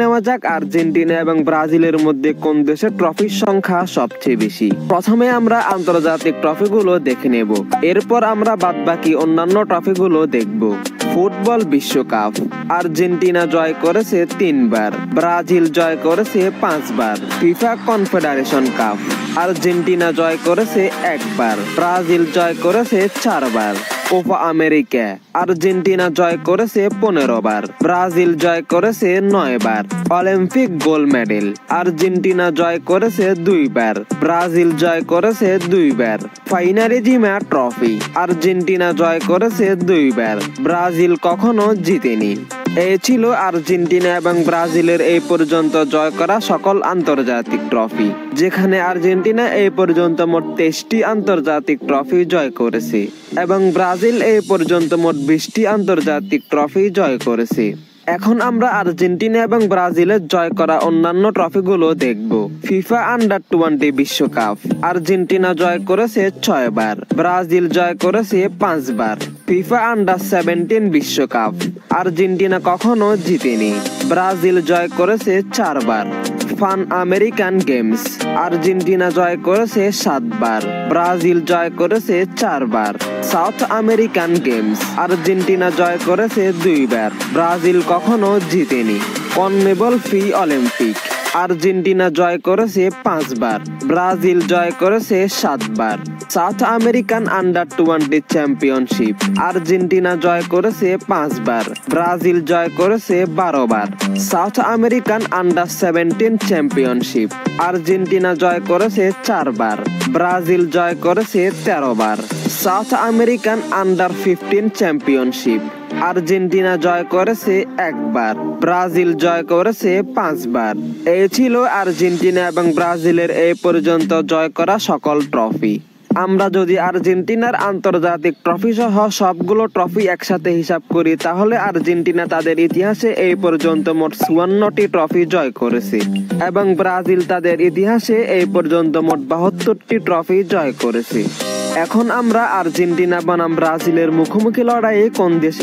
নেওয়া যাক আর্জেন্টিনা এবং ব্রাজিলের মধ্যে কোন দেশের ট্রফির সংখ্যা সবচেয়ে বেশি। প্রথমে আমরা আন্তর্জাতিক ট্রফিগুলো দেখে নেব, এরপর আমরা বাদবাকি অন্যান্য ট্রফিগুলো দেখব। ফুটবল বিশ্বকাপ আর্জেন্টিনা জয় করেছে 3 বার, ব্রাজিল জয় করেছে 5 বার। ফিফা কনফেডারেশন কাপ আর্জেন্টিনা জয় করেছে 1 বার, ব্রাজিল জয় করেছে 4 বার। কোপা আমেরিকা আর্জেন্টিনা জয় করেছে 15 বার, ব্রাজিল জয় করেছে 9 বার। অলিম্পিক গোল্ড মেডেল আর্জেন্টিনা জয় করেছে 2 বার, ব্রাজিল জয় করেছে 2 বার। ফাইনালিজিমা ট্রফি আর্জেন্টিনা জয় করেছে 2 বার, ব্রাজিল কখনো জিতেনি। এই ছিল আর্জেন্টিনা এবং ব্রাজিলের এই পর্যন্ত জয় করা সকল আন্তর্জাতিক ট্রফি, যেখানে আর্জেন্টিনা এই পর্যন্ত মোট 23টি আন্তর্জাতিক ট্রফি জয় করেছে এবং ব্রাজিল এই পর্যন্ত মোট 20টি আন্তর্জাতিক ট্রফি জয় করেছে। এখন আমরা আর্জেন্টিনা এবং ব্রাজিলের জয় করা অন্যান্য ট্রফিগুলো দেখব। ফিফা আন্ডার-20 বিশ্বকাপ আর্জেন্টিনা জয় করেছে 6 বার, ব্রাজিল জয় করেছে 5 বার। ফিফা আন্ডার-17 বিশ্বকাপ আর্জেন্টিনা কখনো জিতেনি, ব্রাজিল জয় করেছে 4 বার। পান আমেরিকান গেমস আর্জেন্টিনা জয় করেছে 7 বার, ব্রাজিল জয় করেছে 4 বার। সাউথ আমেরিকান গেমস আর্জেন্টিনা জয় করেছে 2 বার, ব্রাজিল কখনো জিতেনি। কনমেবল ফ্রি অলিম্পিক আর্জেন্টিনা জয় করেছে 5 বার, ব্রাজিল জয় করেছে 7 বার। South American under-20 championship Argentina জয় করেছে 5 বার, ব্রাজিল জয় করেছে 12 বার। সাউথ আমেরিকান আন্ডার-17 চ্যাম্পিয়নশিপ আর্জেন্টিনা জয় করেছে 4 বার, ব্রাজিল জয় করেছে 13 বার। সাউথ আমেরিকান আন্ডার-15 চ্যাম্পিয়নশিপ আর্জেন্টিনা জয় করেছে 1 বার, ব্রাজিল জয় করেছে 5 বার। এই ছিল আর্জেন্টিনা এবং ব্রাজিলের এই পর্যন্ত জয় করা সকল ট্রফি। আমরা যদি আর্জেন্টিনার আন্তর্জাতিক ট্রফি সহ সবগুলো ট্রফি একসাথে হিসাব করি, তাহলে আর্জেন্টিনা তাদের ইতিহাসে এই পর্যন্ত মোট 54টি ট্রফি জয় করেছে এবং ব্রাজিল তাদের ইতিহাসে এই পর্যন্ত মোট 72টি ট্রফি জয় করেছে। এখন আমরা আর্জেন্টিনা বনাম ব্রাজিলের মুখোমুখি লড়াইয়ে কোন দেশ